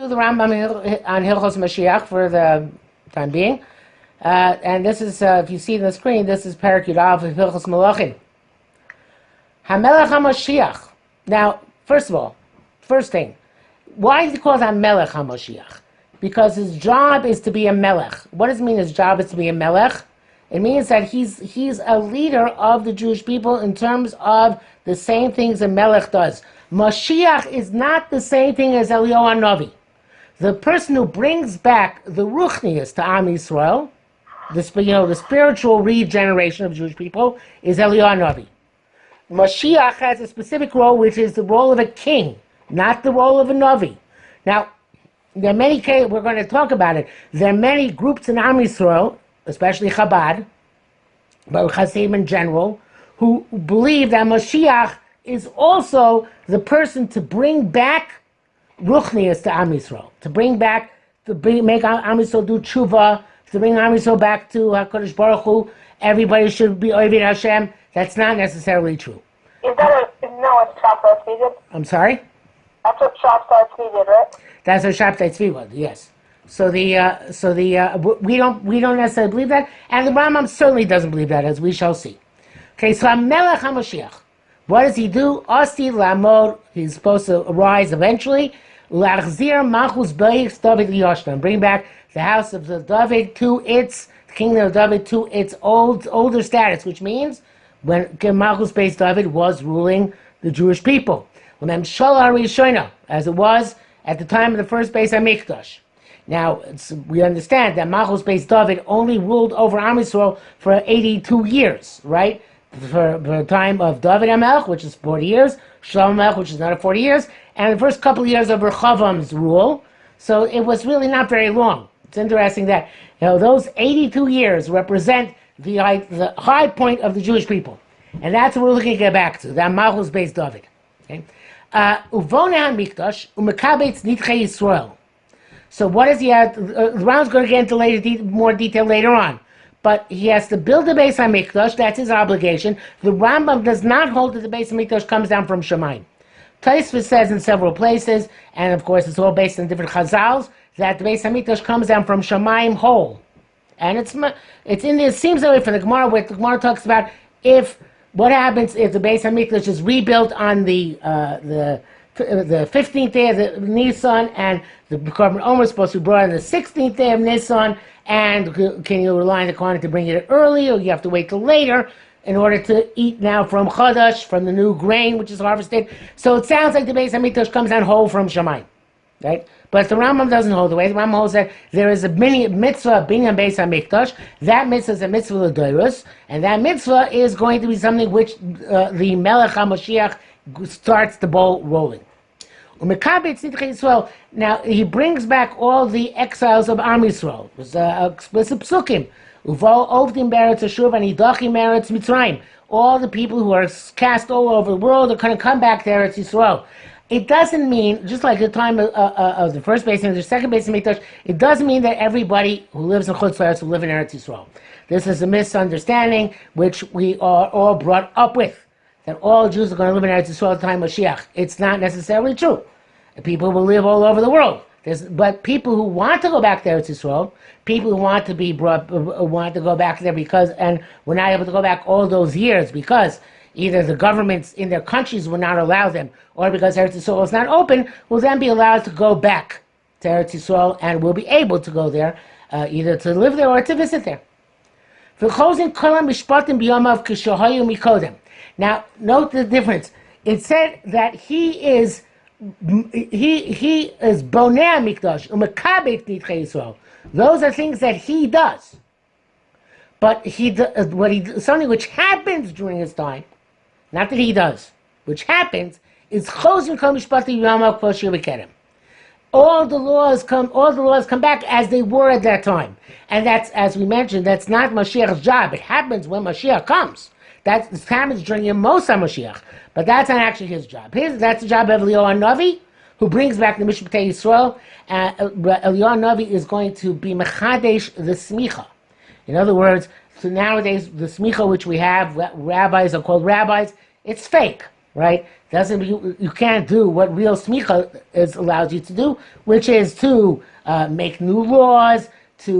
Do the Rambam on Hilchos Moshiach for the time being. And this is, if you see on the screen, this is perek of Hilchos Melachim. HaMelech HaMoshiach. Now, first of all, first thing, why is he called HaMelech HaMoshiach? Because his job is to be a melech. What does it mean his job is to be a melech? It means that he's a leader of the Jewish people in terms of the same things a melech does. Mashiach is not the same thing as Eliyahu Hanavi. The person who brings back the ruchnius to Am Yisrael, the spiritual regeneration of Jewish people, is Eliyahu Hanavi. Mashiach has a specific role, which is the role of a king, not the role of a Navi. Now, there are many cases, we're going to talk about it, there are many groups in Am Yisrael, especially Chabad, but Hasidim in general, who believe that Mashiach is also the person to bring back ruchnius to Am Yisrael, make Am Yisrael do tshuva, to bring Am Yisrael back to HaKadosh Baruch Hu. Everybody should be Oved Hashem. That's not necessarily true. Isn't that what Shabtai needed? I'm sorry? That's what Shabtai needed, right? That's what Shabtai Tzvi was, yes. So we don't necessarily believe that, and the Rambam certainly doesn't believe that, as we shall see. Okay, so HaMelech HaMoshiach. What does he do? Asti Lamod, he's supposed to arise eventually. L'achzir Malchus Beis David Yoshna, bring back the house of the David to its, the kingdom of David to its older status, which means when Malchus Beis David was ruling the Jewish people. As it was at the time of the first Beis HaMikdash. Now, we understand that Malchus Beis David only ruled over Am Yisrael for 82 years, right? For the time of David HaMelech, which is 40 years, Shlomo HaMelech, which is another 40 years, and the first couple of years of Rehovam's rule. So it was really not very long. It's interesting that those 82 years represent the high point of the Jewish people. And that's what we're looking to get back to, that Malchus Beis David. Uvone HaMikdash, Umekabetz Nitchei Yisrael. So what does he have? Rambam's going to get into more detail later on. But he has to build the Beis HaMikdash, that's his obligation. The Rambam does not hold that the Beis HaMikdash comes down from Shemayim. Tosfos says in several places, and of course it's all based on different chazals, that the Beis HaMikdash comes down from Shemayim whole. And it's in there, it seems that way from the Gemara, where the Gemara talks about what happens if the Beis HaMikdash is rebuilt on the 15th day of the Nisan, and the Korban Omer is supposed to be brought on the 16th day of Nisan, and can you rely on the Kohen to bring it early, or you have to wait till later in order to eat now from Chadash, from the new grain which is harvested? So it sounds like the Beis HaMikdash comes down whole from Shemayim, right? But the Rambam doesn't hold the way. The Rambam holds that there is a mitzvah binyan Beis HaMikdash. That mitzvah is a mitzvah l'doros, and that mitzvah is going to be something which the Melech HaMoshiach starts the ball rolling. Now he brings back all the exiles of Am Yisrael. It was explicit psukim. All the people who are cast all over the world are going to come back to Eretz Yisrael. It doesn't mean, just like the time of the first Beis and the second Beis Hamikdash, it doesn't mean that everybody who lives in Chutz La'aretz will live in Eretz Yisrael. This is a misunderstanding which we are all brought up with, that all Jews are going to live in Eretz Yisrael at the time of Mashiach. It's not necessarily true. People will live all over the world. But people who want to go back to Eretz Yisrael, people who want to want to go back there and were not able to go back all those years because either the governments in their countries will not allow them, or because Eretz Yisrael is not open, will then be allowed to go back to Eretz Yisrael and will be able to go there, either to live there or to visit there. Now, note the difference. It said that he is bonei mikdash umekabet nitchei Yisrael. Those are things that he does, but something which happens during his time, not that he does, which happens is chozin kol mishpati yamav kol shir v'kerem. All the laws come back as they were at that time, and that's, as we mentioned, that's not Mashiach's job. It happens when Mashiach comes. That happens during Yemos HaMashiach, but that's not actually his job. That's the job of Eliyahu Hanavi, who brings back the Mishpatei Yisrael. Eliyahu Hanavi is going to be mechadesh the smicha. In other words, so nowadays the smicha which we have, rabbis are called rabbis, it's fake, right? doesn't you can't do what real smicha allows you to do, which is to make new laws, to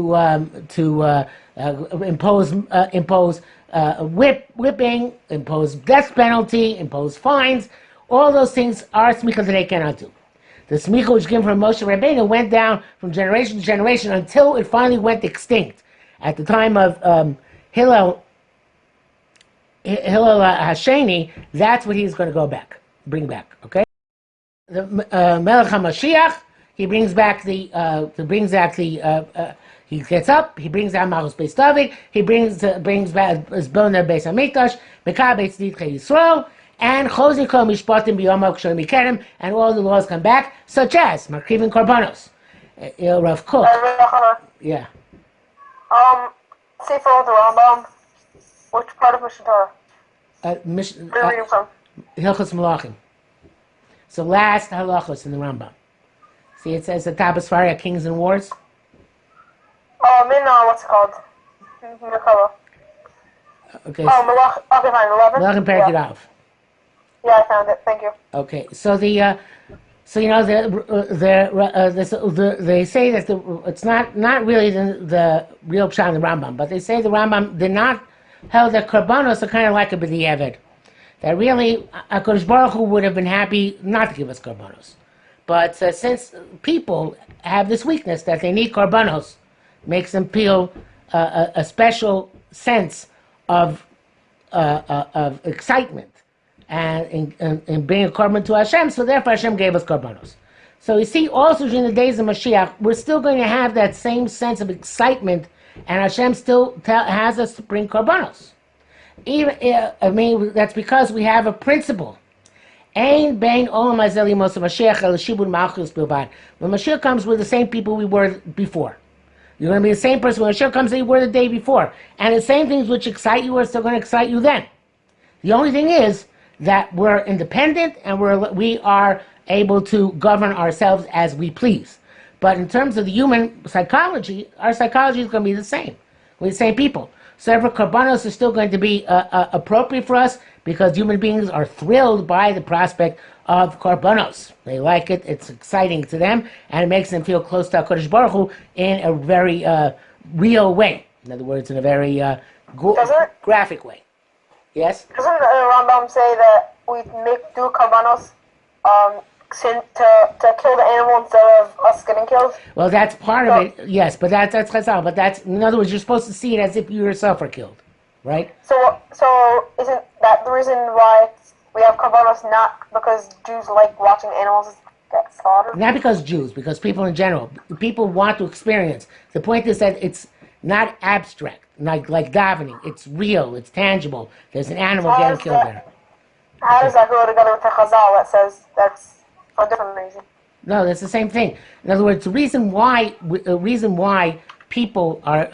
impose whipping, impose death penalty, impose fines. All those things are smicha that they cannot do. The smicha which came from Moshe Rabbeinu went down from generation to generation until it finally went extinct. At the time of Hillel Hasheni, that's what he's going to bring back. Okay, the Melech HaMashiach, he brings back he gets up, he brings out Malchus Beis David, he brings back Zbona Beis Hamikdash, Mekabetz Nidchei Yisrael, and Chozin Kol Mishpatim B'Yom HaKshorim Mikerem, and all the laws come back, such as Makrivin Korbanos. Rav Kook. Yeah. Sefer of the Rambam. Which part of Mishnah Torah? Where are you reading from? Hilchos Melachim. So last halachos in the Rambam. See, it says the top of Sfaria, Kings and Wars. What's it called? Merkava. Okay. Okay, fine, 11? Melachim Perek Yud. Yeah, I found it. Thank you. Okay, so they say that it's not really the real pshat in the Rambam, but they say the Rambam did not held that korbanos are kind of like a b'di'evet. That really, HaKadosh Baruch Hu would have been happy not to give us korbanos. But since people have this weakness that they need korbanos, makes them feel a special sense of excitement and in being a korban to Hashem, so therefore Hashem gave us korbanos. So you see, also during the days of Mashiach, we're still going to have that same sense of excitement, and Hashem still has us to bring korbanos. That's because we have a principle. Ein bein olam hazeh limos Mashiach el shibud malchus bilbad. When Mashiach comes, we're the same people we were before. You're going to be the same person when Mashiach comes that you were the day before. And the same things which excite you are still going to excite you then. The only thing is that we're independent and we are able to govern ourselves as we please. But in terms of the human psychology, our psychology is going to be the same. We're the same people. So therefore, korbanos is still going to be appropriate for us because human beings are thrilled by the prospect of korbanos. They like it, it's exciting to them, and it makes them feel close to HaKadosh Baruch Hu in a very real way. In other words, in a very graphic way. Yes? Doesn't the Rambam say that we do korbanos to kill the animal instead of us getting killed? Well, that's part of it, yes, but that's chazal. But that's, in other words, you're supposed to see it as if you yourself are killed, right? So isn't that the reason why we have korbanos, not because Jews like watching animals get slaughtered? Not because Jews, because people in general. People want to experience. The point is that it's not abstract, like davening. It's real, it's tangible. There's an animal getting killed there. How does that go together with the chazal that says that's for a different reason? No, that's the same thing. In other words, the reason why people are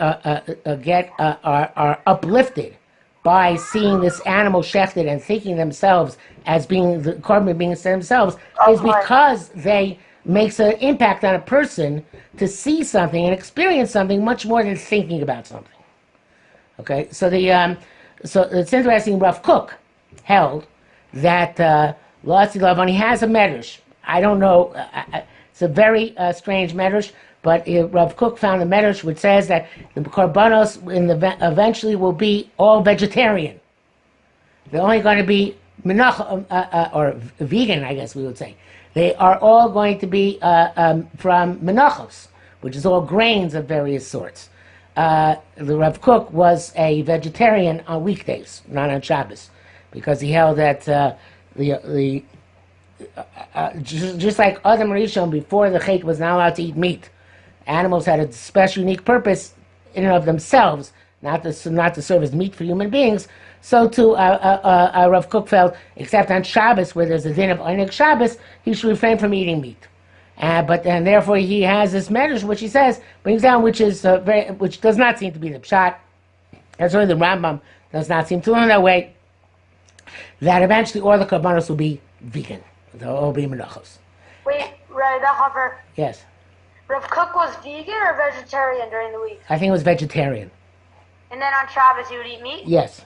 uplifted by seeing this animal shechted and thinking themselves as being the korban being themselves is because they makes an impact on a person to see something and experience something much more than thinking about something. Okay, so so it's interesting. Rav Kook held that he has a medrash. I don't know. It's a very strange medrash, but Rav Kook found a medrash which says that the korbanos eventually will be all vegetarian. They're only going to be or vegan, I guess we would say. They are all going to be from menachos, which is all grains of various sorts. The Rav Kook was a vegetarian on weekdays, not on Shabbos, because he held that just like Adam Rishon before the Chet was not allowed to eat meat, animals had a special, unique purpose in and of themselves, not to serve as meat for human beings. So too, Rav Kook felt, except on Shabbos, where there's a din of Oneg Shabbos, he should refrain from eating meat. And therefore he has this medrash, which he says brings down, which is which does not seem to be the pshat. That's why the Rambam does not seem to learn that way. That eventually all the korbanos will be vegan. They'll all be menachos. Wait, right, Hover. Yes. Rav Kook was vegan or vegetarian during the week? I think it was vegetarian. And then on Shabbos he would eat meat? Yes.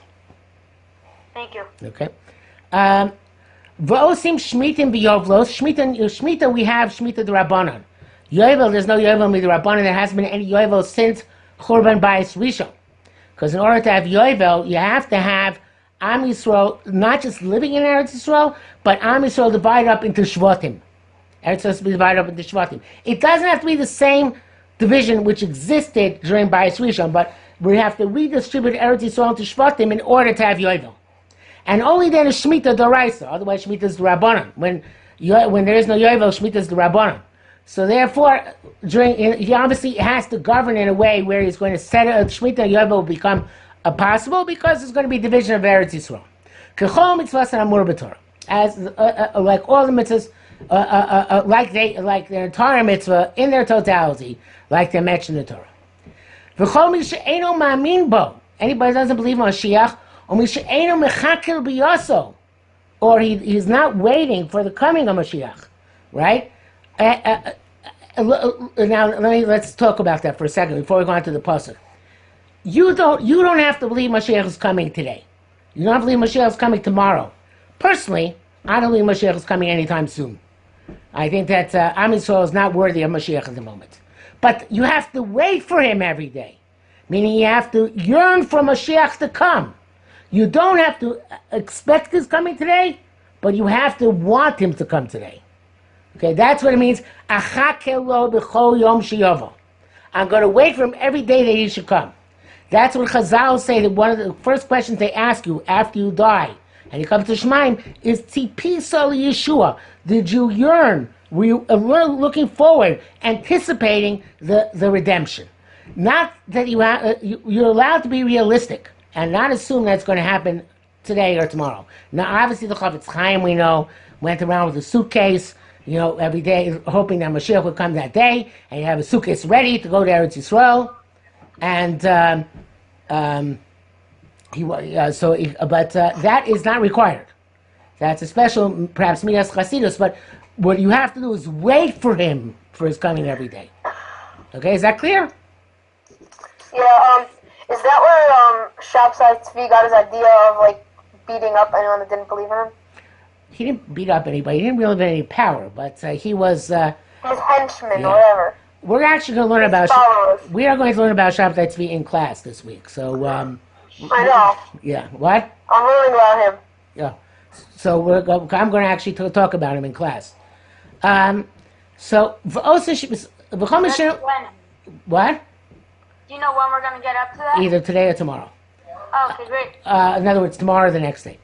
Thank you. Okay. V'osim shmitim v'yovlos. Shmita, we have shmita d'Rabbanan. Yovel, there's no Yovel d'Rabbanan. There hasn't been any Yovel since Churban Bayis Rishon. Because in order to have Yovel, you have to have Am Yisrael not just living in Eretz Yisrael, but Am Yisrael divided up into Shvatim. Eretz Yisrael is divided up into Shvatim. It doesn't have to be the same division which existed during Bayis Rishon, but we have to redistribute Eretz Yisrael into Shvatim in order to have Yovel. And only then is Shemitah D'Oraisa. Otherwise, Shemitah is D'Rabbanan. When there is no Yovel, Shemitah is D'Rabbanan. So therefore, he obviously has to govern in a way where he's going to set a Shemitah and Yovel will become possible because there's going to be division of Eretz Yisrael. K'chol mitzvahs and amur b'Torah. As like all the mitzvahs, like the entire mitzvah in their totality, like they mentioned in the Torah. V'chol mi she'eino ma'amin bo. Anybody who doesn't believe in Mashiach, or mi she'eino mechakel b'yoso, or he's not waiting for the coming of Mashiach, right? Now let's talk about that for a second before we go on to the pasuk. You don't have to believe Mashiach is coming today. You don't have to believe Mashiach is coming tomorrow. Personally, I don't believe Mashiach is coming anytime soon. I think that Am Yisrael is not worthy of Mashiach at the moment. But you have to wait for him every day. Meaning you have to yearn for Mashiach to come. You don't have to expect his coming today, but you have to want him to come today. Okay, that's what it means. Achakelo b'chol yom sheyovo. I'm going to wait for him every day that he should come. That's what Chazal say, that one of the first questions they ask you after you die, and you come to Shemaim, is Tipisa Yeshua. Did you yearn? Were you looking forward, anticipating the redemption? Not that you're allowed to be realistic and not assume that's going to happen today or tomorrow. Now, obviously, the Chafetz Chaim, we know, went around with a suitcase, every day, hoping that Mashiach would come that day, and you have a suitcase ready to go to Eretz Yisrael. And that is not required. That's a special, perhaps Midas Chasidus, but what you have to do is wait for him for his coming every day. Okay, is that clear? Yeah, is that where Shabsai Tzvi got his idea of, beating up anyone that didn't believe in him? He didn't beat up anybody. He didn't really have any power, but he was... his henchmen, or whatever. We're actually going to learn about... We are going to learn about Shabsai Tzvi in class this week, so... I know. Yeah, what? I'm learning about him. Yeah. So I'm going to actually talk about him in class. So... When? What? Do you know when we're going to get up to that? Either today or tomorrow. Oh, okay, great. In other words, tomorrow or the next day.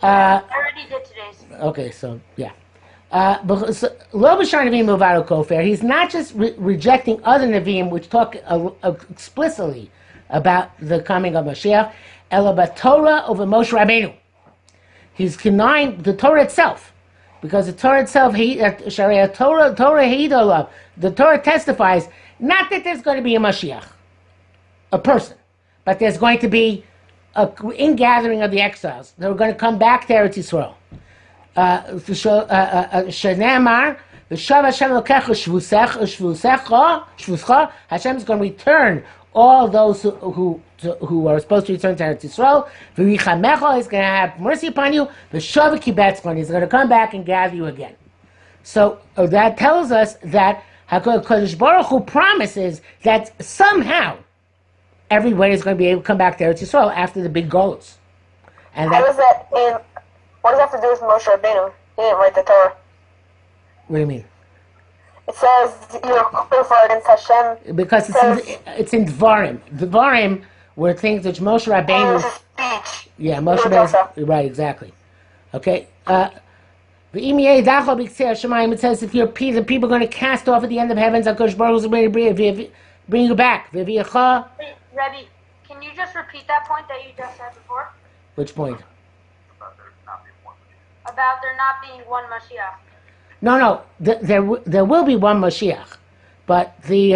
I already did today's. Okay, so, yeah. He's not just rejecting other Nevi'im which talk explicitly about the coming of Mashiach, Ela Torah over Moshe Rabbeinu. He's denying the Torah itself, because the Torah itself, the Torah testifies not that there's going to be a Mashiach, a person, but there's going to be an ingathering of the exiles. They're going to come back to Eretz Yisrael. Hashem is going to return all those who are supposed to return to Eretz Yisrael. He's going to have mercy upon you. He's going to come back and gather you again. So that tells us that HaKadosh Baruch Hu promises that somehow everybody is going to be able to come back to Eretz Yisrael after the big goals. And what does that have to do with Moshe Rabbeinu? He didn't write the Torah. What do you mean? It says you're qualified against Hashem. Because it's in Dvarim. Dvarim were things which Moshe Rabbeinu... It's a speech. Yeah, Moshe Rabbeinu... Right, exactly. Okay. It says if the people are going to cast off at the end of heavens, HaKadosh Baruch Hu is going to bring you back. Rebbe, can you just repeat that point that you just said before? Which point? About there not being one Mashiach. No. There will be one Mashiach, but the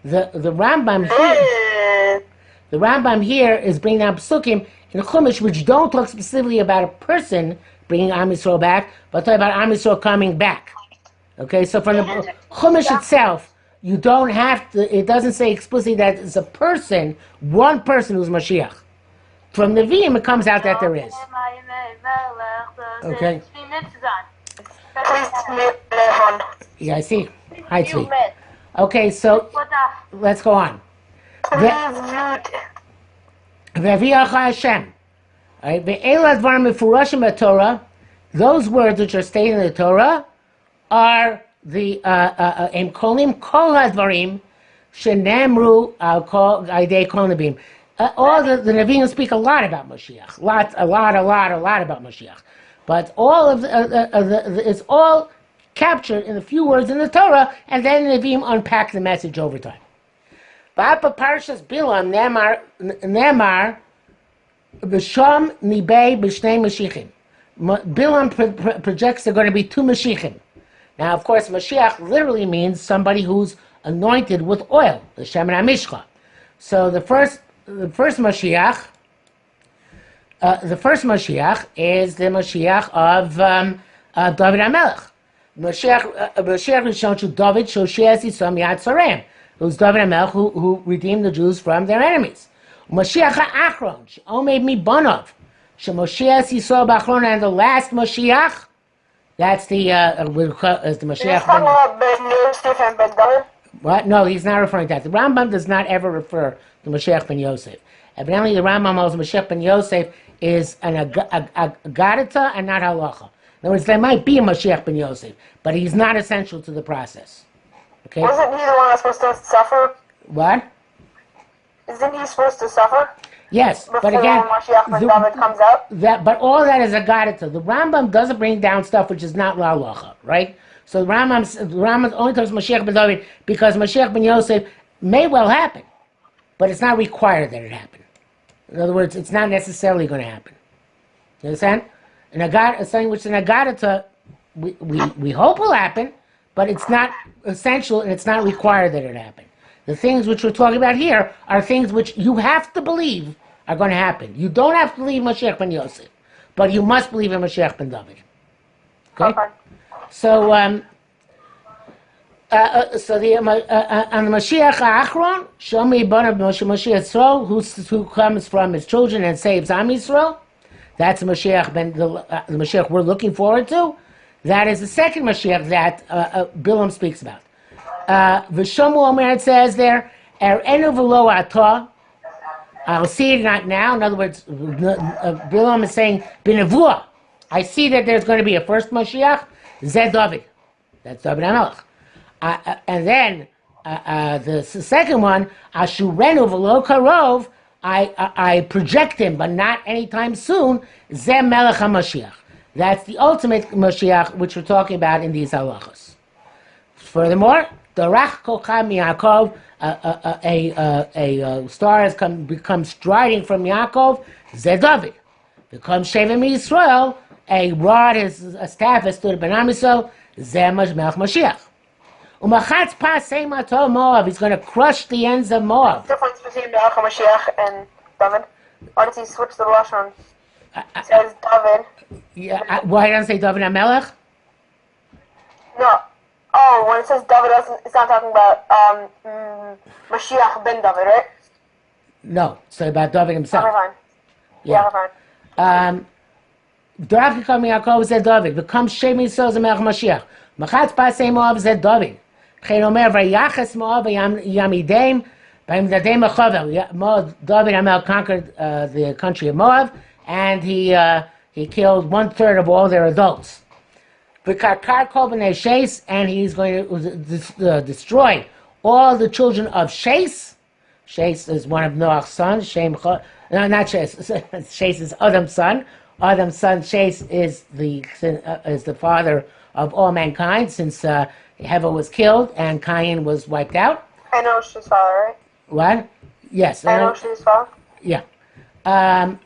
Rambam here, the Rambam here is bringing up psukim in Chumash which don't talk specifically about a person bringing Am Yisrael back, but talk about Am Yisrael coming back. Okay, so from the Chumash itself, you don't have to. It doesn't say explicitly that it's a person, one person who's Mashiach. From the Nevi'im, it comes out that there is. Okay. 2 minutes is on. Please mute everyone. Yeah, I see. Hi, You Tzvi. met. Okay, so What the? let's go on. Please mute. Ve'viacha Hashem. All right, ve'ela dvarim mefurashim b'Torah. Those words which are stated in the Torah are the em kolim kol hadvarim shenemru al kol aidei kol nabim. All the Nevi'im speak a lot about Mashiach, a lot about Mashiach, but all of it's all captured in a few words in the Torah, and then the Nevi'im unpack the message over time. Ba'apa Parshas Bilam Nemar b'sham nibei b'shnei Mashiachim. Bilam projects there are going to be 2 Mashiachim. Now, of course, Mashiach literally means somebody who's anointed with oil, the Shemen HaMishcha. So the first Mashiach, is the Mashiach of David HaMelech. Mashiach is shown to David, Shosheas Yisam Yad Sarem, who's David HaMelech, who redeemed the Jews from their enemies. Mashiach HaAchron, She'omed Mibanov, Shemosheas Yisrael B'Achron, and the last Mashiach, that's the Mashiach Ben Yosef and Ben David. What? No, he's not referring to that. The Rambam does not ever refer to Mashiach ben Yosef. Evidently, the Rambam knows Mashiach ben Yosef is an agadita and not halacha. In other words, there might be a Mashiach ben Yosef, but he's not essential to the process. Okay? Wasn't he the one that's supposed to suffer? What? Isn't he supposed to suffer? Yes, Before but again, Mashiach ben David comes out? but all that is agadita. The Rambam doesn't bring down stuff which is not la halacha, right? So the Rambam only talks Mashiach ben David because Mashiach ben Yosef may well happen, but it's not required that it happen. In other words, it's not necessarily going to happen. You understand? Something which is an agadita, we hope will happen, but it's not essential and it's not required that it happen. The things which we're talking about here are things which you have to believe are going to happen. You don't have to believe Mashiach ben Yosef, but you must believe in Mashiach ben David. Okay? So, on the Mashiach Achron, Shomi Banav Mashiach Yisrael, who comes from his children and saves Am Yisrael, that's the Mashiach, the Mashiach we're looking forward to. That is the second Mashiach that Bilam speaks about. V'shomu Omer, it says there, Enu v'lo atah, I'll see it not now. In other words, Bilam is saying, B'nevuah, I see that there's going to be a first Mashiach, Zed David. That's David HaMelech. And then the second one, Ashurenu v'lo karov, I project him, but not anytime soon, Zeh Melech HaMashiach. That's the ultimate Mashiach, which we're talking about in these halachos. Furthermore, Darach Kocha Yaakov, a star has become striding from Yaakov, Zeh David. Becomes Shevim Yisrael, a rod, a staff has stood Ben Am Yisrael, Zeh Melech Mashiach. Umachatz Pasei Mato Moab, he's going to crush the ends of Moab. What's the difference between Melech HaMashiach and David? Why does he switch the Lashon? It says David. Yeah, why doesn't it say David HaMelech? No. Oh, when it says David, it's not talking about Mashiach ben David, right? No, it's about David himself. Okay, fine. Yeah. Okay, fine. Darach Kocha Yaakov Zeh David. Becomes Shevim Yisrael Zeh Melech Mashiach. Machatz Pasei Moab Zeh David. Chen Omer Vayachas Moab Yamidem. David HaMelech conquered the country of Moab, and he killed 1/3 of all their adults. V'karkar kol b'nei Sheis, and he's going to destroy all the children of Sheis. Sheis is one of Noach's sons. No, not Sheis. Sheis is Adam's son. Adam's son Sheis is the father of all mankind, since Hevel was killed and Cain was wiped out. Enosh's father, right? What? Yes. Enosh's father? Yeah. Zeh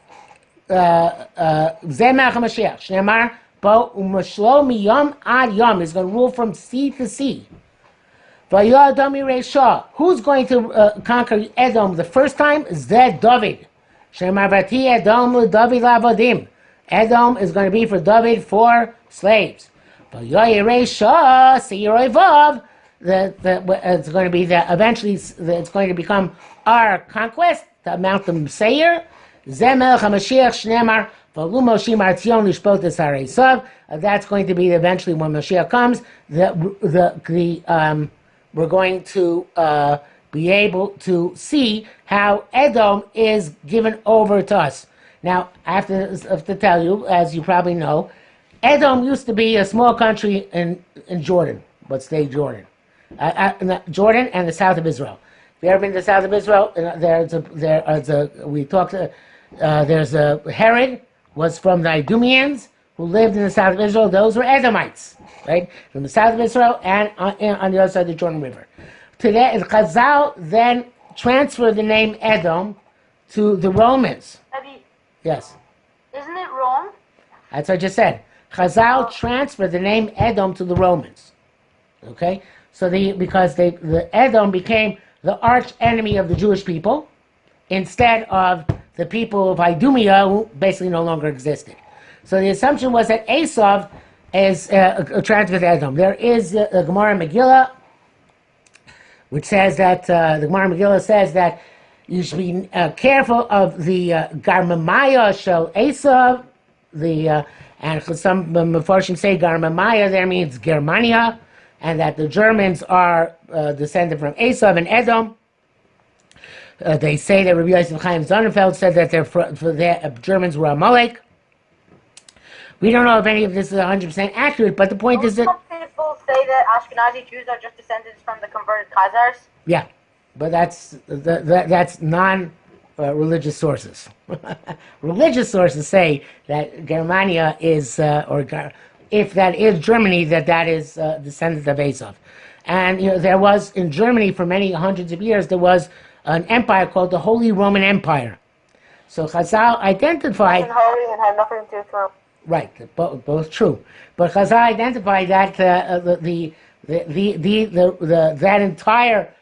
Melech HaMashiach. Shneimar bo umashlo miyom ad yom. He's going to rule from sea to sea. V'yah Adam yirei Shah. Who's going to conquer Edom the first time? Zeh David. Shneimar vati Edom l'David la'avodim. Edom is going to be for David for slaves. V'yah yirei Shah seiroi vav. It's going to be eventually it's going to become our conquest, the Mount of Seir. Zeh Melech HaMashiach Shneimar V'alu Moshim Artzion Lishpot Es Harei Sov. That's going to be eventually when Mashiach comes. We're going to be able to see how Edom is given over to us. Now, I have to tell you, as you probably know, Edom used to be a small country in Jordan, but stay Jordan. Jordan and the south of Israel. If you ever been to the south of Israel, there's a Herod was from the Idumeans who lived in the south of Israel. Those were Edomites, right? From the south of Israel and on the other side of the Jordan River. Today, Chazal then transferred the name Edom to the Romans. Maybe, Yes. isn't it wrong? That's what I just said. Chazal transferred the name Edom to the Romans. Okay? So the Edom became the arch enemy of the Jewish people instead of the people of Idumea, who basically no longer existed. So the assumption was that Esav is transferred to Edom. There is a Gemara Megillah, which says that the Gemara Megillah says that you should be careful of the Garmamaya Shel Esav, and some Mefarshim say Garmamaya there means Germania, and that the Germans are descended from Esav and Edom. They say that Rabbi Yosef Chaim Sonnenfeld said that the Germans were Amalek. We don't know if any of this is 100% accurate, but the point is that... Some people say that Ashkenazi Jews are just descendants from the converted Khazars. Yeah, but that's non-religious sources. Religious sources say that Germania is, if that is Germany, that is descendant of Esav. And there was, in Germany for many hundreds of years, there was an empire called the Holy Roman Empire. So Chazal identified... Nothing holy and had nothing to do with Rome. Right, both true. But Chazal identified that that entire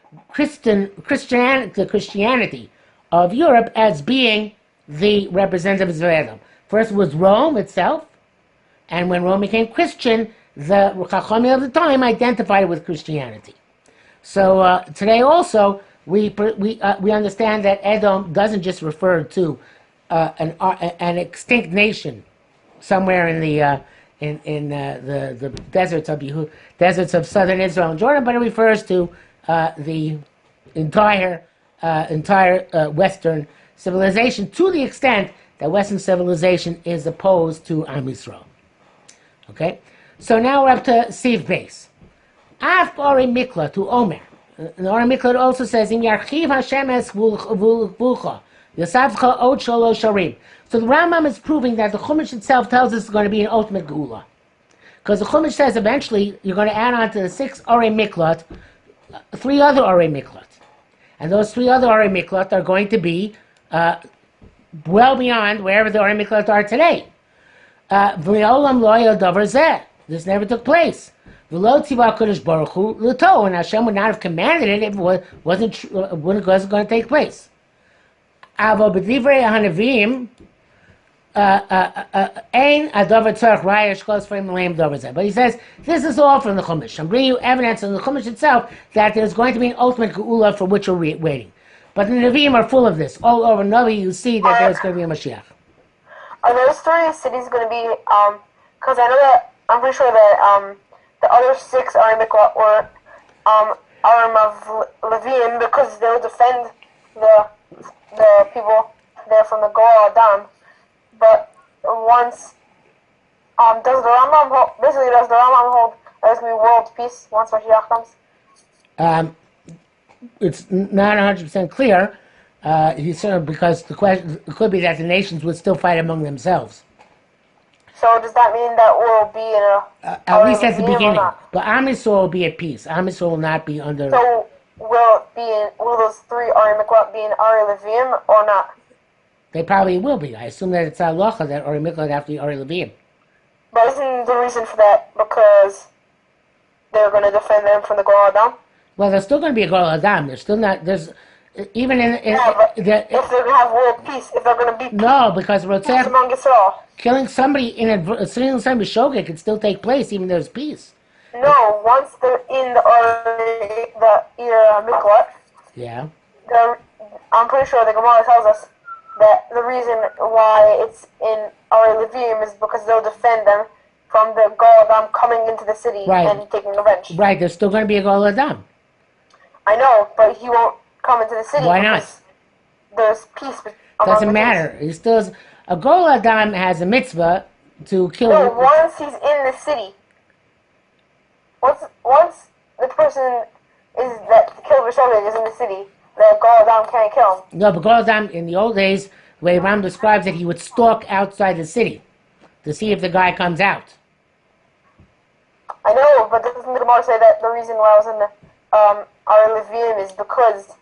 Christianity of Europe as being the representatives of Edom. First was Rome itself, and when Rome became Christian, the Chachamim of the time identified it with Christianity. So today also we understand that Edom doesn't just refer to an extinct nation somewhere in the deserts of southern Israel and Jordan, but it refers to the entire Western civilization, to the extent that Western civilization is opposed to Am Yisrael. Okay, so now we're up to Siv Beis. Af Ori Mikla to Omer. And Ori Mikla also says, "Im Yarchiv Hashem es v'ulcha Yasavcha Od Shalosh Sharim." So the Rambam is proving that the Chumash itself tells us it's going to be an ultimate Geula. Because the Chumash says eventually you're going to add on to the 6 Orei Miklot 3 other Orei Miklot. And those 3 other Orei Miklot are going to be well beyond wherever the Orei Miklot are today. V'le'olam lo yel davar zeh. This never took place. V'lo tzivah HaKadosh Baruch Hu l'to. And Hashem would not have commanded it if it wasn't going to take place. Avo b'divrei hanavim ein adavar tzarich raya shkos frame leim davar zeh. But he says this is all from the Chumash. I'm bringing you evidence in the Chumash itself that there's going to be an ultimate geula for which we're waiting. But the Nevi'im are full of this. All over Navi you see that there's going to be a Mashiach. Are those 3 cities going to be? Because I'm pretty sure that the other 6 are Mikla or Aram of Levium, because they'll defend the people there from the Goel Adam. But once, does the Rambam hold that there's going to be world peace once Mashiach comes? It's not 100% clear. He's sort of, because the question it could be that the nations would still fight among themselves. So does that mean that we'll be in a at least at the beginning? But Am Yisrael will be at peace. Am Yisrael will not be under. So will those 3 Ari Miklat be in Ari Levim or not? They probably will be. I assume that it's halacha that Ari Miklat have to be Ari Levim. But isn't the reason for that because they're going to defend them from the Goel Adam? Well, there's still going to be a Goel Adam. There's still not. There's even in If they're going to have world peace, if they're going to be no, because peace Rotzach, among Yisrael. killing somebody stealing somebody's shogeg can still take place even though there's peace. No, once they're in the Miklat, Yeah. I'm pretty sure the Gemara tells us that the reason why it's in our Levim is because they'll defend them from the Goladam coming into the city and taking revenge. Right, there's still going to be a Goladam. I know, but he won't come into the city. Why not? There's peace. Doesn't matter. He still has, a Goladam has a mitzvah to kill. No, once he's in the city. Once the person that killed Rishon is in the city, the Goladam can't kill him. No, but Goladam in the old days, the way Rambam describes it, he would stalk outside the city to see if the guy comes out. I know, but doesn't the Gemara say that the reason why I was in the our Levim is because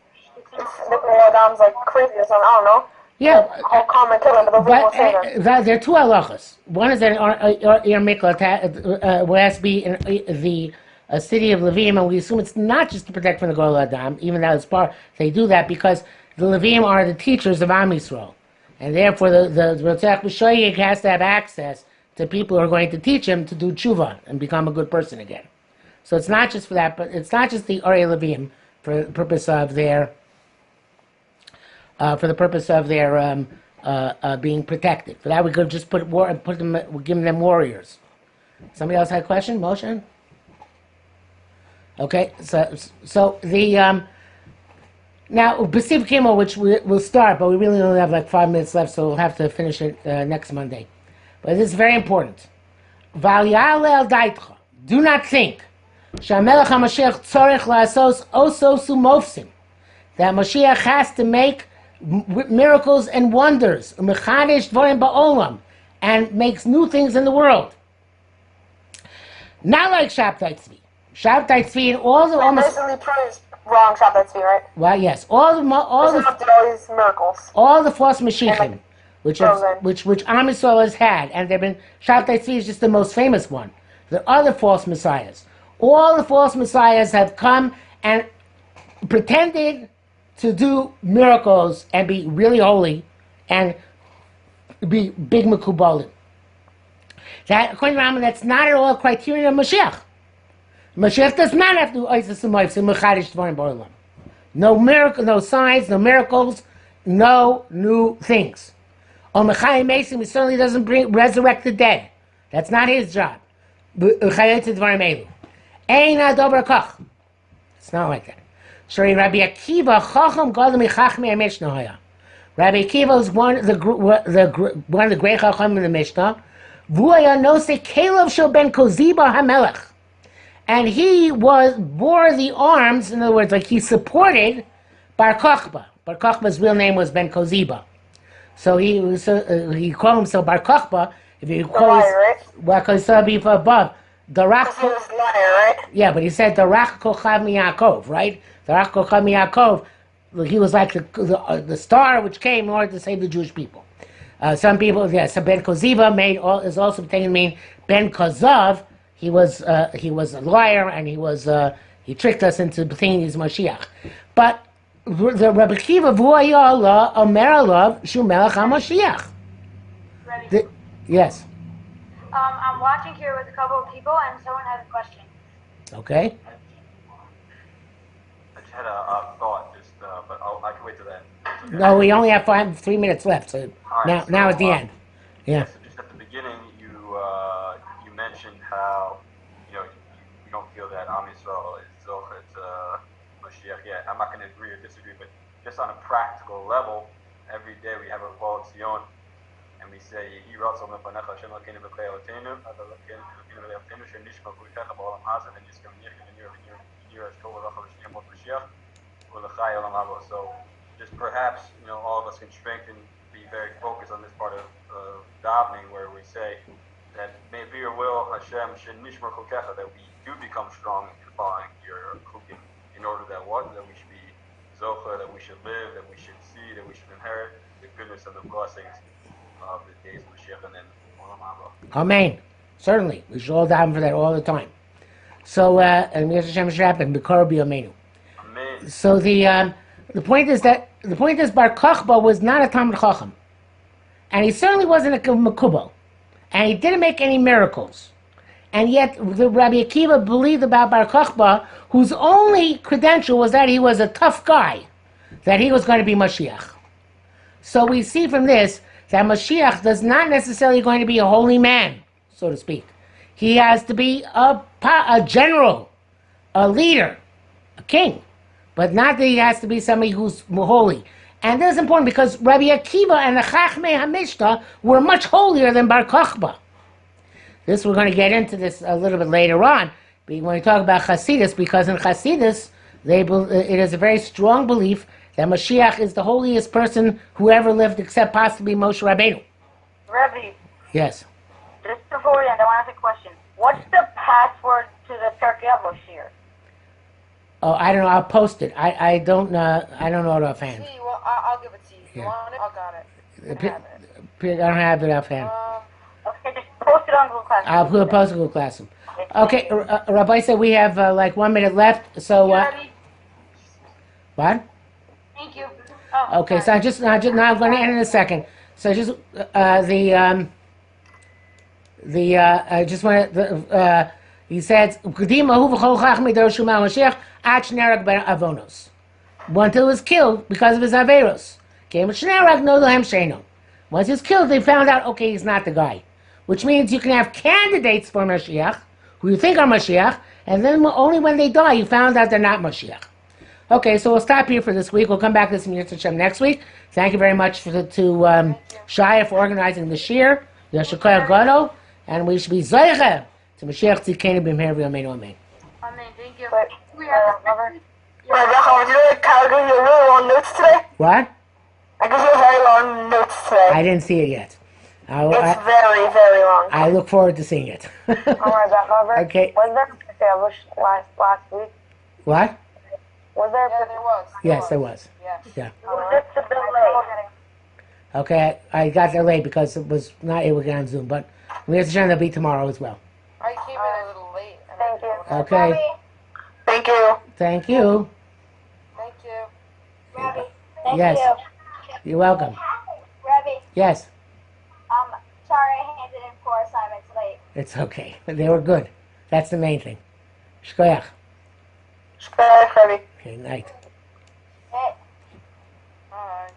the Goladam's like crazy or something? I don't know. Yeah, I'll come and kill him, but the Levim will save him. There are two halachas. One is that Ir Miklat has to be in the city of Levim, and we assume it's not just to protect from the Goladam, even though it's part. They do that because the Levim are the teachers of Am Yisrael, and therefore the Rotzach B'Shoyig has to have access to people who are going to teach him to do tshuva and become a good person again. So it's not just for that, but it's not just the Arei Levim for the purpose of their being protected. For that, we could just give them warriors. Somebody else had a question? Motion? Okay, so the now B'Siv Kimmel, which we'll start, but we really only have like 5 minutes left, so we'll have to finish it next Monday. But this is very important. Val Ya'aleh Daitcha. Do not think Shamelech HaMashiach Tzorech La'asos Ososu Mofsim, that Mashiach has to make miracles and wonders, Mechadish Dvorim Ba'olam, and makes new things in the world. Not like Shabtai Tzvi. Shabtai Tzvi and all the almost. Basically proves wrong Shabtai Tzvi, right? Well, yes, all these miracles. All the false Mashiachim, which Am Yisrael has had, and they've been. Shabtai Tzvi is just the most famous one. There are other false messiahs. All the false messiahs have come and pretended to do miracles and be really holy and be big mekubalim. That, according to Rambam, that's not at all a criterion of Mashiach. Mashiach does not have to do Oises U'Moifsim Mechadish Dvarim Ba'olam. No miracle, no signs, no miracles, no new things. Or Mechayim Mesim, he certainly doesn't resurrect the dead. That's not his job. It's not like that. Sorry, Rabbi Akiva, Chacham Gadol Michachmei HaMishnah Haya. Rabbi Akiva was one of the great Chacham in the Mishnah. V'u'aya nosei Kelev shel ben Koziba HaMelech. And he bore the arms, in other words, like he supported Bar Kochba. Bar Kochba's real name was Ben Koziba. So he called himself Bar Kochba. If you call because above. Darach, he was liar, right? Yeah, but he said Darach Kochav Miyakov, right? Darach Kochav Miyakov. He was like the star which came in order to save the Jewish people. Some people, so Ben Koziba is also taken to mean Ben Kozav. He was a liar, and he tricked us into thinking he's Mashiach. But the Rabbi Akiva V'u'aya Allah Omer Alav Shu Melech HaMashiach. Ready? Yes. I'm watching here with a couple of people, and someone has a question. Okay. I just had a thought, but I can wait till then. Okay. No, we only have 3 minutes left, so Right, now at the end. Yeah. So just at the beginning, you mentioned how you don't feel that Am Yisrael is Zochet Moshiach yet. I'm not going to agree or disagree, but just on a practical level, every day we have a Vol Tzion, and we say, "Yehi Ratzon Lefanecha Hashem Elokeinu B'Klei Eloteinu, Elokeinu B'Lev Shel Nishma V'Utecha B'Olam Hazeh V'Nizkar V'Nir Es Kol V'Racha V'Shnei Mot Mashiach V'Lechai Olam Haba." So, just perhaps all of us can strengthen, be very focused on this part of davening, where we say that may it be your will, Hashem Shenishma Chukecha, that we do become strong in following your chukim, in order that we should be zocha, that we should live, that we should see, that we should inherit the goodness and the blessings of the days of Mashiach and then Olam Haba. Amen. Certainly. We should all daven for that all the time. So, and Hashem should happen. B'kar b'yameinu. Amen. So the point is Bar Kochba was not a Talmid Chacham. And he certainly wasn't a Mekubal. And he didn't make any miracles. And yet, the Rabbi Akiva believed about Bar Kochba, whose only credential was that he was a tough guy, that he was going to be Mashiach. So we see from this that Mashiach does not necessarily going to be a holy man, so to speak. He has to be a general, a leader, a king, but not that he has to be somebody who's holy. And this is important because Rabbi Akiva and the Chachmei HaMishta were much holier than Bar Kochba. This, we're going to get into this a little bit later on when we talk about Hasidus, because in Hasidus, it is a very strong belief that Mashiach is the holiest person who ever lived, except possibly Moshe Rabbeinu. Rebbe, Yes. just before we end, I want to ask a question. What's the password to the perek here? Oh, I don't know. I'll post it. I don't know it offhand. See, well, I'll give it to you. You Yeah. want it? I got it. I have it. I don't have it offhand. Okay, just post it on Google Classroom. I'll put a post in Google Classroom. Okay, Rabbi said we have like 1 minute left. So Ready? what? Thank you. Oh, Okay, so sorry. I'm going to end in a second. So just I just want to. He said, until he was killed because of his averos. Once he's killed, they found out, okay, he's not the guy. Which means you can have candidates for Mashiach, who you think are Mashiach, and then only when they die, you found out they're not Mashiach. Okay, so we'll stop here for this week. We'll come back to this Hashem next week. Thank you very much to Shia for organizing the shir, Yashikoya Gado, and we should be Zoiche to Mashiach Tzidkenu B'mher V'yameinu Amen. Amen. Thank you. Wait, We have Robert? Would you like Kyle give you really long notes today? What? I give you very long notes today. I didn't see it yet. It's very, very long. I look forward to seeing it. Don't worry about Robert. Okay. Was there established last week? What? Was there? Yeah, there was. Yes, there was. Yes. Yeah. just a bit late. Okay, I got there late because it was not able to get on Zoom, but we have to try to be tomorrow as well. I came in a little late. And Thank you. Okay. Thank you. Thank you. Thank you. Rabbi, thank Yes. you. You're welcome. Rabbi, Yes, sorry I handed in 4 assignments late. it's okay. They were good. That's the main thing. Shkoyach. Bye, Freddie. Okay, night. Hey. All right.